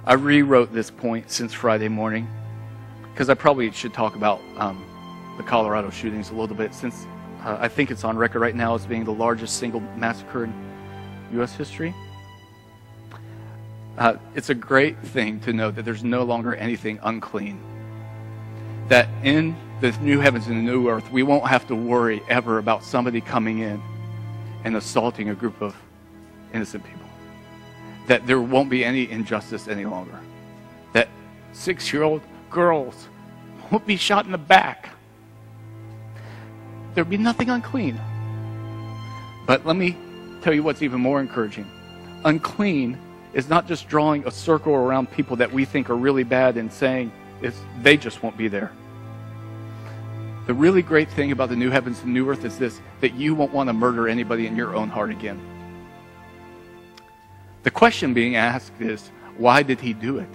I rewrote this point since Friday morning because I probably should talk about the Colorado shootings a little bit, since I think it's on record right now as being the largest single massacre in U.S. history. It's a great thing to know that there's no longer anything unclean. That in the new heavens and the new earth, we won't have to worry ever about somebody coming in and assaulting a group of innocent people. That there won't be any injustice any longer. That 6-year-old girls won't be shot in the back. There'll be nothing unclean. But let me tell you what's even more encouraging. Unclean is not just drawing a circle around people that we think are really bad and saying they just won't be there. The really great thing about the new heavens and new earth is this, that you won't want to murder anybody in your own heart again. The question being asked is, why did he do it?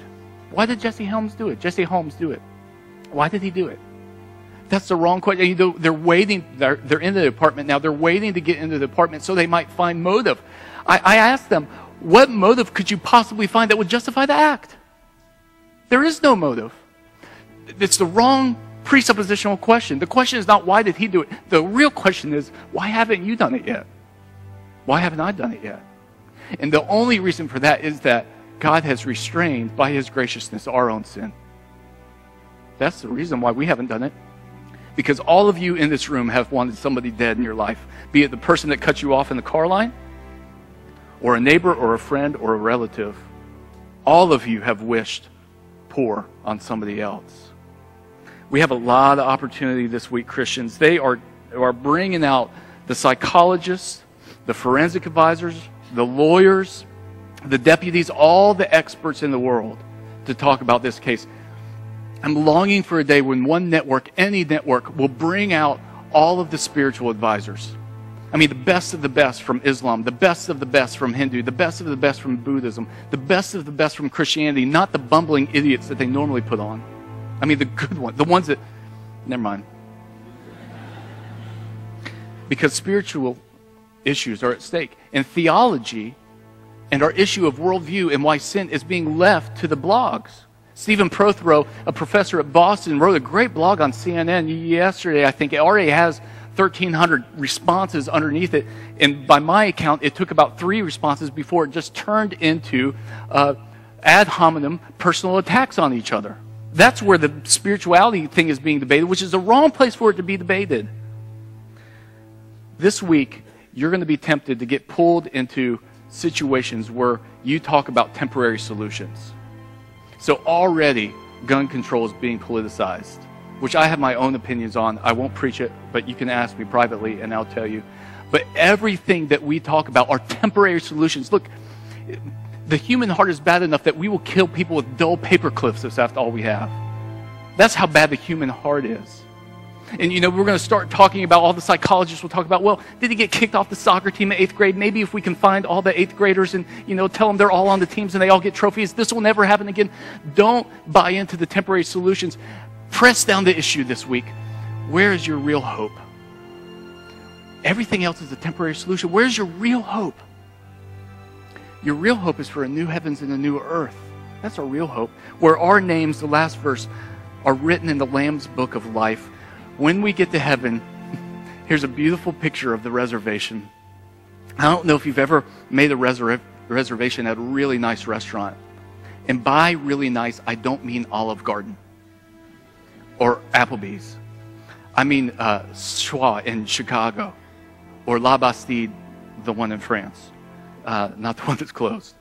Why did Jesse Helms do it? Jesse Holmes do it. Why did he do it? That's the wrong question. You know, they're waiting. They're in the apartment now. They're waiting to get into the apartment so they might find motive. I asked them, what motive could you possibly find that would justify the act? There is no motive. It's the wrong presuppositional question. The question is not why did he do it. The real question is, why haven't you done it yet? Why haven't I done it yet? And the only reason for that is that God has restrained by his graciousness our own sin. That's the reason why we haven't done it. Because all of you in this room have wanted somebody dead in your life. Be it the person that cut you off in the car line, or a neighbor, or a friend, or a relative. All of you have wished poor on somebody else. We have a lot of opportunity this week, Christians. They are bringing out the psychologists, the forensic advisors, the lawyers, the deputies, all the experts in the world to talk about this case. I'm longing for a day when one network, any network, will bring out all of the spiritual advisors. I mean, the best of the best from Islam, the best of the best from Hindu, the best of the best from Buddhism, the best of the best from Christianity, not the bumbling idiots that they normally put on. I mean, the good ones, the ones that, never mind. Because spiritual issues are at stake. And theology and our issue of worldview and why sin is being left to the blogs. Stephen Prothero, a professor at Boston, wrote a great blog on CNN yesterday. I think it already has 1,300 responses underneath it. And by my account, it took about 3 responses before it just turned into ad hominem personal attacks on each other. That's where the spirituality thing is being debated, which is the wrong place for it to be debated. This week, you're going to be tempted to get pulled into situations where you talk about temporary solutions. So already, gun control is being politicized, which I have my own opinions on. I won't preach it, but you can ask me privately and I'll tell you. But everything that we talk about are temporary solutions. Look, the human heart is bad enough that we will kill people with dull paper clips if that's all we have. That's how bad the human heart is. And, you know, we're going to start talking about, all the psychologists will talk about, well, did he get kicked off the soccer team in 8th grade? Maybe if we can find all the 8th graders and, you know, tell them they're all on the teams and they all get trophies, this will never happen again. Don't buy into the temporary solutions. Press down the issue this week. Where is your real hope? Everything else is a temporary solution. Where's your real hope? Your real hope is for a new heavens and a new earth. That's our real hope. Where our names, the last verse, are written in the Lamb's book of life. When we get to heaven, here's a beautiful picture of the reservation. I don't know if you've ever made a reservation at a really nice restaurant. And by really nice, I don't mean Olive Garden or Applebee's. I mean Schwa in Chicago or La Bastide, the one in France, not the one that's closed,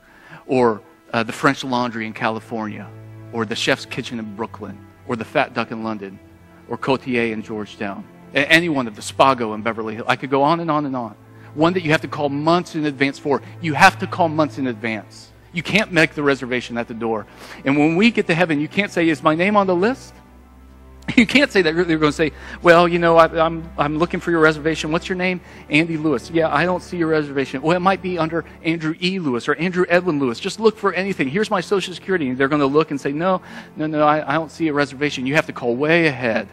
or the French Laundry in California, or the Chef's Kitchen in Brooklyn, or the Fat Duck in London, or Cotier in Georgetown, any one of the Spago in Beverly Hills. I could go on and on and on. One that you have to call months in advance for. You have to call months in advance. You can't make the reservation at the door. And when we get to heaven, you can't say, is my name on the list? You can't say that. You're going to say, well, you know, I'm looking for your reservation. What's your name? Andy Lewis. Yeah, I don't see your reservation. Well, it might be under Andrew E. Lewis or Andrew Edwin Lewis. Just look for anything. Here's my Social Security. And they're going to look and say, no, I don't see a reservation. You have to call way ahead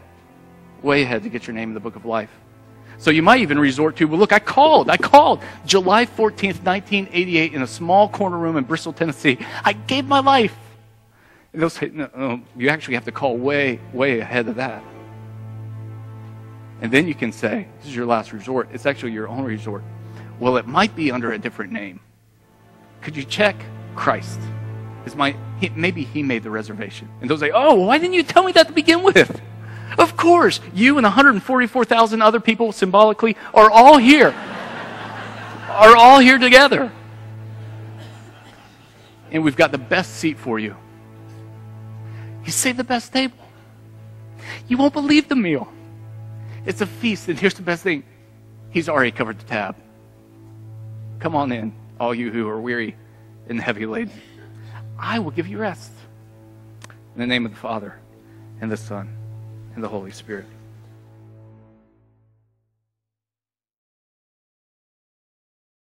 to get your name in the book of life. So you might even resort to, well, look, I called July 14th, 1988 in a small corner room in Bristol, Tennessee. I gave my life And they'll say, no, you actually have to call way, way ahead of that. And then you can say, this is your last resort. It's actually your only resort. Well, it might be under a different name. Could you check? Christ. Maybe he made the reservation. And they'll say, oh, why didn't you tell me that to begin with? Of course, you and 144,000 other people symbolically are all here. Are all here together. And we've got the best seat for you. He saved the best table. You won't believe the meal. It's a feast, and here's the best thing. He's already covered the tab. Come on in, all you who are weary and heavy laden. I will give you rest. In the name of the Father, and the Son, and the Holy Spirit.